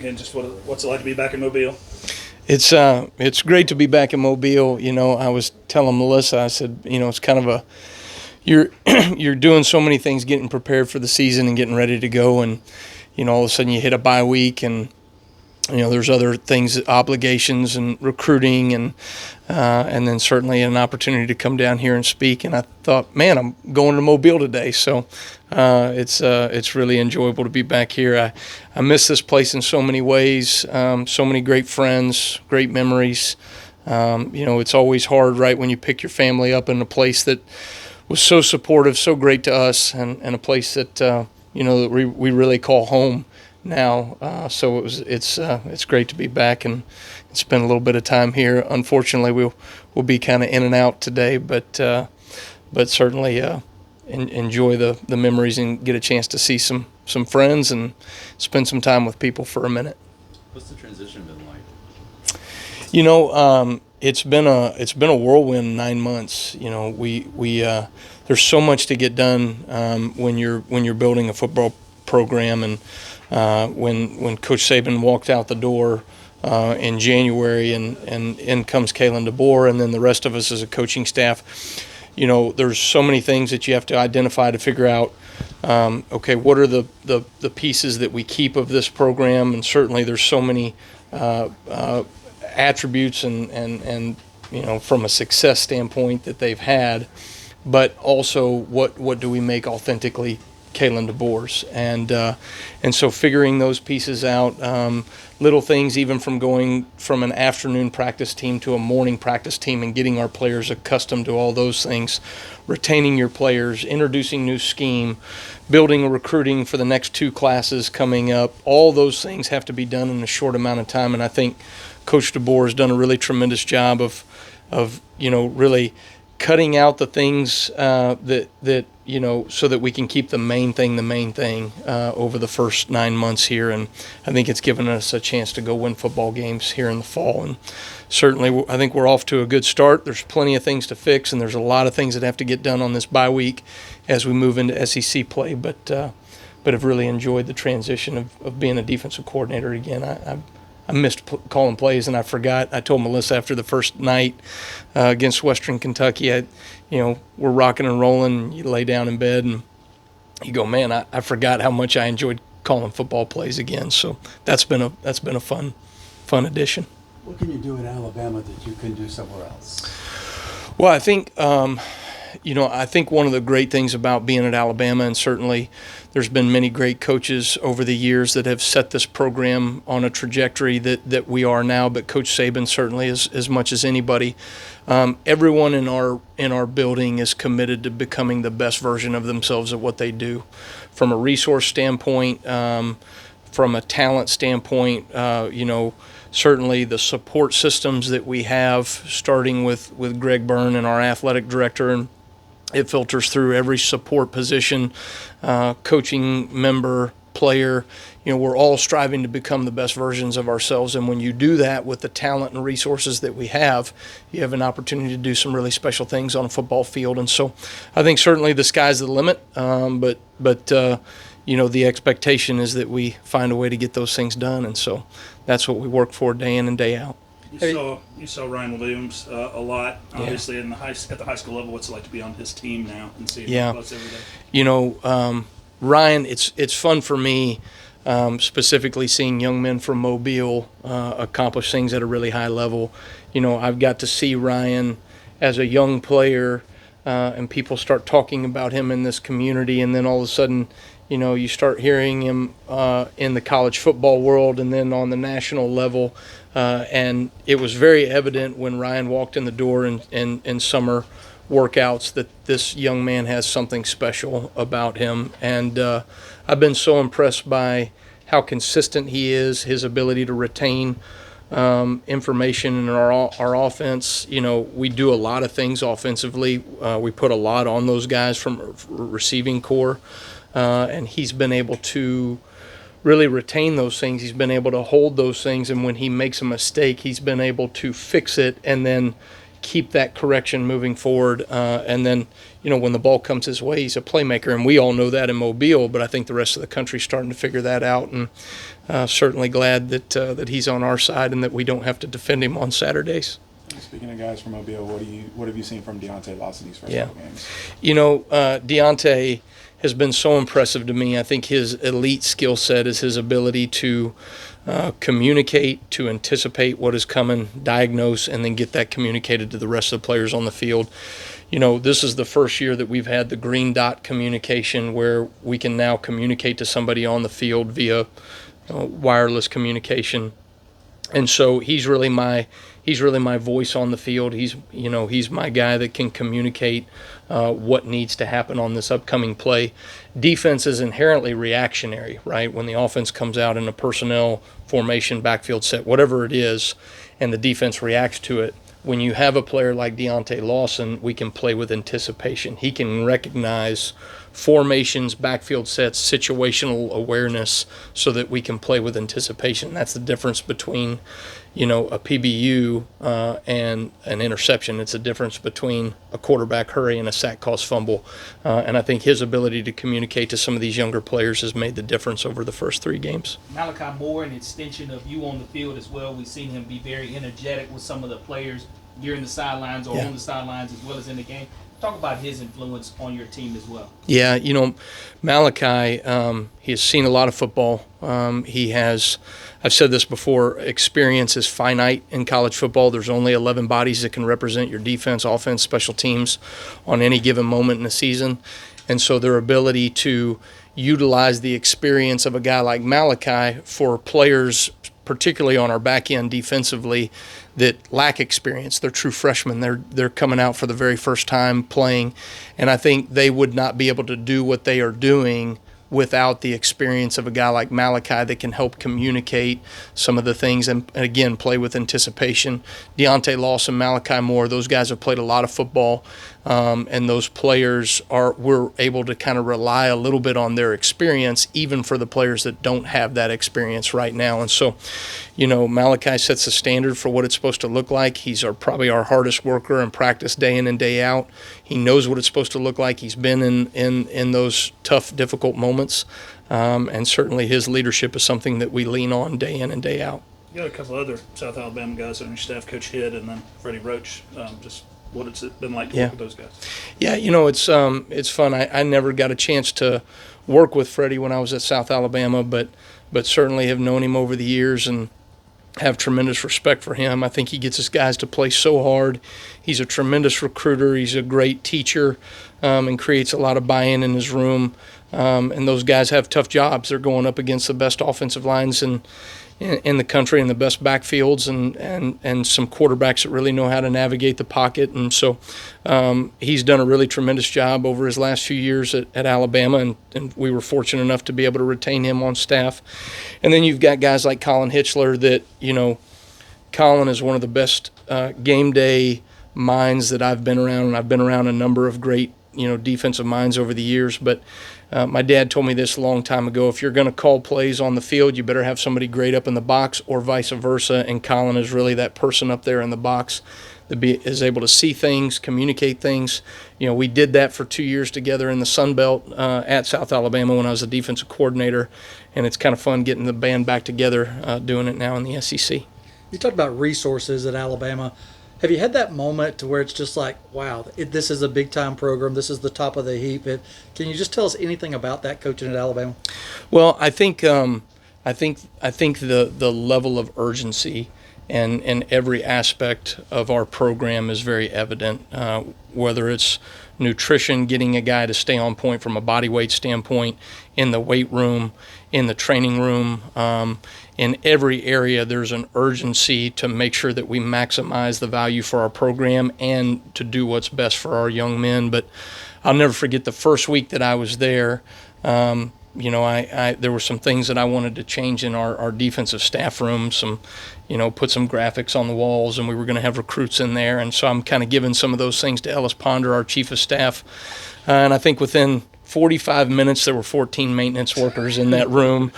again, just what's it like to be back in Mobile? It's great to be back in Mobile. I was telling Melissa, I said, it's kind of you're you're doing so many things, getting prepared for the season and getting ready to go, and all of a sudden you hit a bye week, and there's other things, obligations and recruiting, and then certainly an opportunity to come down here and speak. And I thought, man, I'm going to Mobile today, so it's really enjoyable to be back here. I miss this place in so many ways. So many great friends, great memories. It's always hard, right, when you pick your family up in a place that was so supportive, so great to us, and a place that that we really call home now. So it's great to be back and spend a little bit of time here. Unfortunately, we'll be kind of in and out today, but certainly enjoy the memories and get a chance to see some friends and spend some time with people for a minute. What's the transition been like? It's been a whirlwind 9 months. There's so much to get done when you're building a football program, and when Coach Saban walked out the door in January, and in comes Kalen DeBoer, and then the rest of us as a coaching staff. There's so many things that you have to identify to figure out. Okay, what are the pieces that we keep of this program? And certainly there's so many attributes and from a success standpoint that they've had, but also what do we make authentically Kalen DeBoer's, and so figuring those pieces out, little things even from going from an afternoon practice team to a morning practice team and getting our players accustomed to all those things, retaining your players, introducing new scheme, building a recruiting for the next 2 classes coming up. All those things have to be done in a short amount of time, and I think Coach DeBoer has done a really tremendous job of really cutting out the things that so that we can keep the main thing over the first 9 months here. And I think it's given us a chance to go win football games here in the fall. And certainly I think we're off to a good start. There's plenty of things to fix, and there's a lot of things that have to get done on this bye week as we move into SEC play. But I've really enjoyed the transition of being a defensive coordinator again. I missed calling plays, and I forgot. I told Melissa after the first night against Western Kentucky, we're rocking and rolling. You lay down in bed, and you go, man, I forgot how much I enjoyed calling football plays again. So that's been a fun addition. What can you do in Alabama that you can do somewhere else? Well, I think I think one of the great things about being at Alabama, and certainly there's been many great coaches over the years that have set this program on a trajectory that we are now, but Coach Saban certainly as much as anybody. Everyone in our building is committed to becoming the best version of themselves at what they do, from a resource standpoint, from a talent standpoint. Certainly the support systems that we have, starting with Greg Byrne and our athletic director, and it filters through every support position, coaching member, player. We're all striving to become the best versions of ourselves, and when you do that with the talent and resources that we have, you have an opportunity to do some really special things on a football field. And so I think certainly the sky's the limit, but the expectation is that we find a way to get those things done, and so that's what we work for day in and day out. You saw Ryan Williams a lot, obviously, at the high school level. What's it like to be on his team now and see him close every day? Ryan, it's fun for me, specifically seeing young men from Mobile accomplish things at a really high level. I've got to see Ryan as a young player, and people start talking about him in this community, and then all of a sudden, you start hearing him in the college football world and then on the national level. And it was very evident when Ryan walked in the door in summer workouts that this young man has something special about him. And I've been so impressed by how consistent he is, his ability to retain information in our offense. We do a lot of things offensively. We put a lot on those guys from receiving core. And he's been able to really retain those things. He's been able to hold those things, and when he makes a mistake, he's been able to fix it and then keep that correction moving forward. And then, when the ball comes his way, he's a playmaker, and we all know that in Mobile, but I think the rest of the country's starting to figure that out, and certainly glad that he's on our side and that we don't have to defend him on Saturdays. Speaking of guys from Mobile, what have you seen from Deontay Lawson these first couple games? Deontay has been so impressive to me. I think his elite skill set is his ability to communicate, to anticipate what is coming, diagnose, and then get that communicated to the rest of the players on the field. This is the first year that we've had the green dot communication where we can now communicate to somebody on the field via wireless communication. And so he's really my voice on the field. He's my guy that can communicate what needs to happen on this upcoming play. Defense is inherently reactionary, right? When the offense comes out in a personnel formation, backfield set, whatever it is, and the defense reacts to it. When you have a player like Deontay Lawson, we can play with anticipation. He can recognize formations, backfield sets, situational awareness so that we can play with anticipation. That's the difference between, a PBU and an interception. It's a difference between a quarterback hurry and a sack cost fumble. And I think his ability to communicate to some of these younger players has made the difference over the first 3 games. Malachi Moore, an extension of you on the field as well. We've seen him be very energetic with some of the players during the sidelines or on the sidelines as well as in the game. Talk about his influence on your team as well. Yeah, Malachi, he has seen a lot of football. He has, I've said this before, experience is finite in college football. There's only 11 bodies that can represent your defense, offense, special teams on any given moment in the season. And so their ability to utilize the experience of a guy like Malachi for players, particularly on our back end defensively, that lack experience. They're true freshmen. They're coming out for the very first time playing, and I think they would not be able to do what they are doing without the experience of a guy like Malachi that can help communicate some of the things and again, play with anticipation. Deontay Lawson, Malachi Moore, those guys have played a lot of football, and those players we're able to kind of rely a little bit on their experience, even for the players that don't have that experience right now. And so, Malachi sets the standard for what it's supposed to look like. He's probably our hardest worker in practice day in and day out. He knows what it's supposed to look like. He's been in those tough, difficult moments. And certainly his leadership is something that we lean on day in and day out. You got a couple other South Alabama guys on your staff, Coach Hidd and then Freddie Roach. Just what it's been like to work with those guys? Yeah, it's fun. I never got a chance to work with Freddie when I was at South Alabama, but certainly have known him over the years and have tremendous respect for him. I think he gets his guys to play so hard. He's a tremendous recruiter. He's a great teacher, and creates a lot of buy-in in his room. And those guys have tough jobs. They're going up against the best offensive lines in the country and the best backfields and some quarterbacks that really know how to navigate the pocket. And so he's done a really tremendous job over his last few years at Alabama, and we were fortunate enough to be able to retain him on staff. And then you've got guys like Colin Hitchler that, Colin is one of the best game day minds that I've been around, and I've been around a number of great, defensive minds over the years. But my dad told me this a long time ago: if you're going to call plays on the field, you better have somebody great up in the box, or vice versa. And Colin is really that person up there in the box that is able to see things, communicate things. We did that for 2 years together in the Sun Belt at South Alabama when I was a defensive coordinator, and it's kind of fun getting the band back together, doing it now in the SEC. You talked about resources at Alabama. Have you had that moment to where it's just like, wow, this is a big-time program, this is the top of the heap? Can you just tell us anything about that, coaching at Alabama? Well, I think the level of urgency and every aspect of our program is very evident, whether it's nutrition, getting a guy to stay on point from a body weight standpoint, in the weight room, in the training room, in every area there's an urgency to make sure that we maximize the value for our program and to do what's best for our young men. But I'll never forget the first week that I was there. There were some things that I wanted to change in our defensive staff room, put some graphics on the walls, and we were going to have recruits in there. And so I'm kind of giving some of those things to Ellis Ponder, our chief of staff. And I think within 45 minutes, there were 14 maintenance workers in that room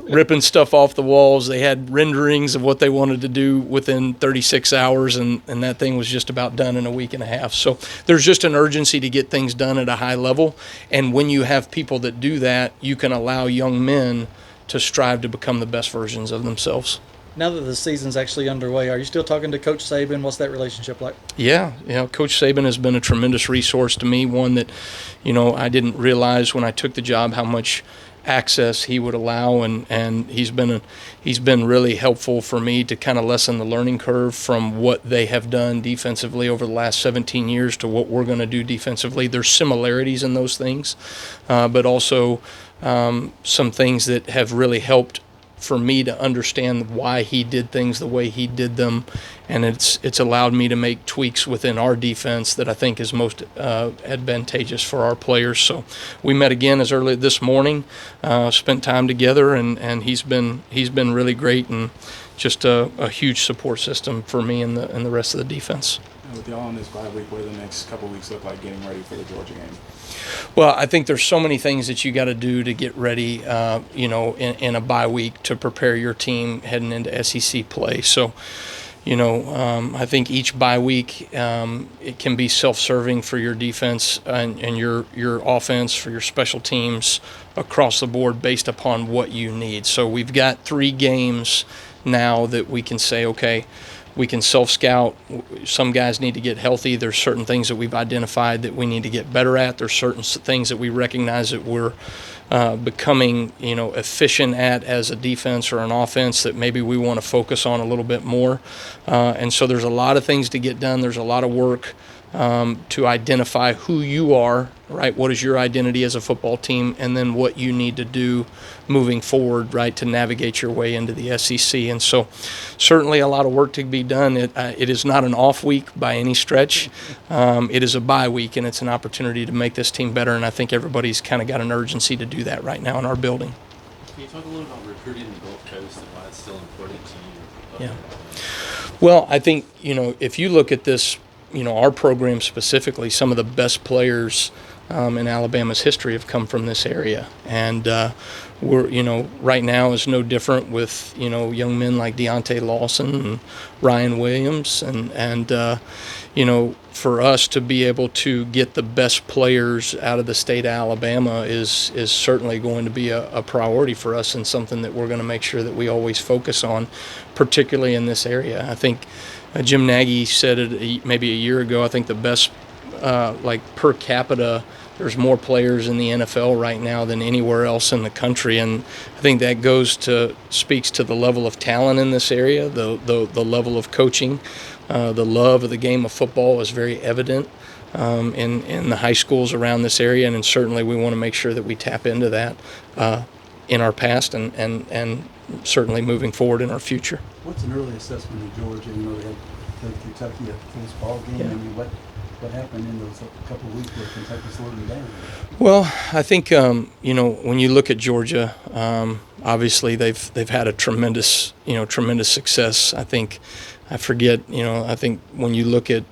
ripping stuff off the walls. They had renderings of what they wanted to do within 36 hours, and that thing was just about done in a week and a half. So there's just an urgency to get things done at a high level. And when you have people that do that, you can allow young men to strive to become the best versions of themselves. Now that the season's actually underway, are you still talking to Coach Saban? What's that relationship like? Yeah, Coach Saban has been a tremendous resource to me, one that, I didn't realize when I took the job how much access he would allow, and he's been really helpful for me to kind of lessen the learning curve from what they have done defensively over the last 17 years to what we're going to do defensively. There's similarities in those things, but also some things that have really helped for me to understand why he did things the way he did them, and it's allowed me to make tweaks within our defense that I think is most advantageous for our players. So we met again as early this morning, spent time together, and he's been really great and just a huge support system for me and the rest of the defense. And with y'all on this bye week, what do the next couple weeks look like getting ready for the Georgia game? Well, I think there's so many things that you got to do to get ready, in a bye week to prepare your team heading into SEC play. So, I think each bye week it can be self-serving for your defense and your offense, for your special teams across the board based upon what you need. So we've got 3 games now that we can say, okay, we can self-scout. Some guys need to get healthy. There's certain things that we've identified that we need to get better at. There's certain things that we recognize that we're becoming, efficient at as a defense or an offense that maybe we want to focus on a little bit more. And so there's a lot of things to get done. There's a lot of work to identify who you are, right? What is your identity as a football team, and then what you need to do moving forward, right, to navigate your way into the SEC. And so certainly a lot of work to be done. It is not an off week by any stretch. It is a bye week, and it's an opportunity to make this team better, and I think everybody's kind of got an urgency to do that right now in our building. Can you talk a little about recruiting in the Gulf Coast and why it's still important to you? Yeah. Well, I think, if you look at this, our program specifically, some of the best players in Alabama's history have come from this area. And we're, right now is no different with, young men like Deontay Lawson and Ryan Williams. And for us to be able to get the best players out of the state of Alabama is certainly going to be a priority for us, and something that we're going to make sure that we always focus on, particularly in this area. I think Jim Nagy said it maybe a year ago. I think the best, per capita, there's more players in the NFL right now than anywhere else in the country, and I think that speaks to the level of talent in this area, the level of coaching, the love of the game of football is very evident in the high schools around this area, and certainly we want to make sure that we tap into that in our past and certainly moving forward in our future. What's an early assessment of Georgia? They had played Kentucky at the first ball game. Yeah. I mean, what happened in those couple of weeks where Kentucky slowed them down? Well, I think when you look at Georgia, obviously they've had a tremendous success. I think when you look at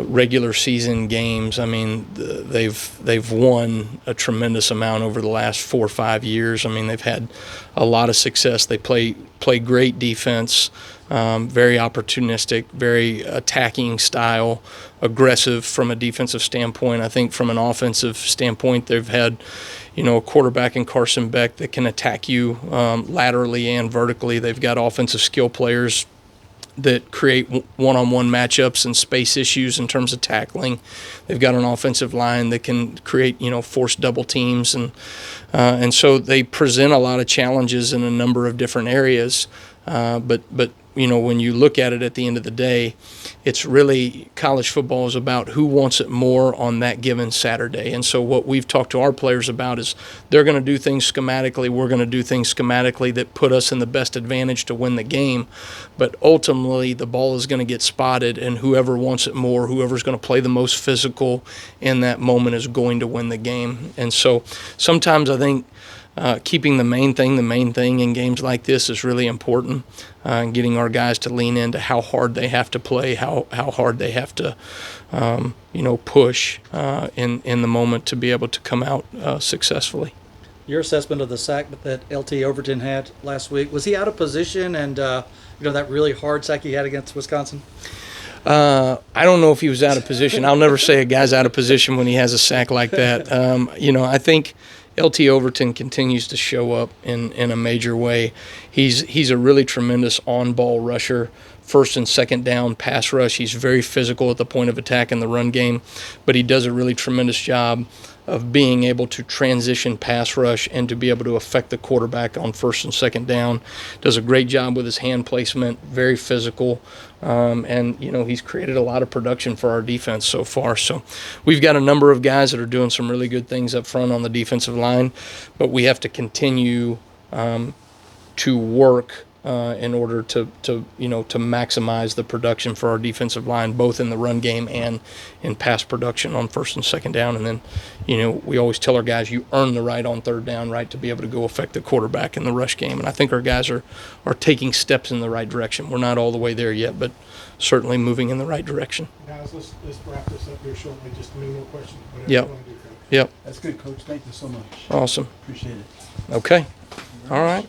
regular season games, I mean, they've won a tremendous amount over the last 4 or 5 years. I mean, they've had a lot of success. They play great defense, very opportunistic, very attacking style, aggressive from a defensive standpoint. I think from an offensive standpoint, they've had, a quarterback in Carson Beck that can attack you laterally and vertically. They've got offensive skill players that create one-on-one matchups and space issues in terms of tackling. They've got an offensive line that can create, force double teams, and so they present a lot of challenges in a number of different areas. But when you look at it at the end of the day, it's really college football is about who wants it more on that given Saturday. And so what we've talked to our players about is they're going to do things schematically, we're going to do things schematically that put us in the best advantage to win the game. But ultimately, the ball is going to get spotted, and whoever wants it more, whoever's going to play the most physical in that moment is going to win the game. And so sometimes I think keeping the main thing in games like this is really important. Getting our guys to lean into how hard they have to play, how hard they have to, push in the moment to be able to come out successfully. your assessment of the sack that LT Overton had last week. Was he out of position, and that really hard sack he had against Wisconsin? I don't know if he was out of position. I'll never say a guy's out of position when he has a sack like that. I think LT Overton continues to show up in a major way. He's a really tremendous on-ball rusher. First and second down pass rush. He's very physical at the point of attack in the run game, but he does a really tremendous job of being able to transition pass rush and to be able to affect the quarterback on first and second down. Does a great job with his hand placement, very physical, and he's created a lot of production for our defense so far. So we've got a number of guys that are doing some really good things up front on the defensive line, but we have to continue to work in order to maximize the production for our defensive line, both in the run game and in pass production on first and second down. And then, we always tell our guys, you earn the right on third down, right, to be able to go affect the quarterback in the rush game. And I think our guys are taking steps in the right direction. We're not all the way there yet, but certainly moving in the right direction. Guys, let's wrap this up here shortly. Just a more questions. Yep. Yep. That's good, Coach. Thank you so much. Awesome. Appreciate it. Okay. All right.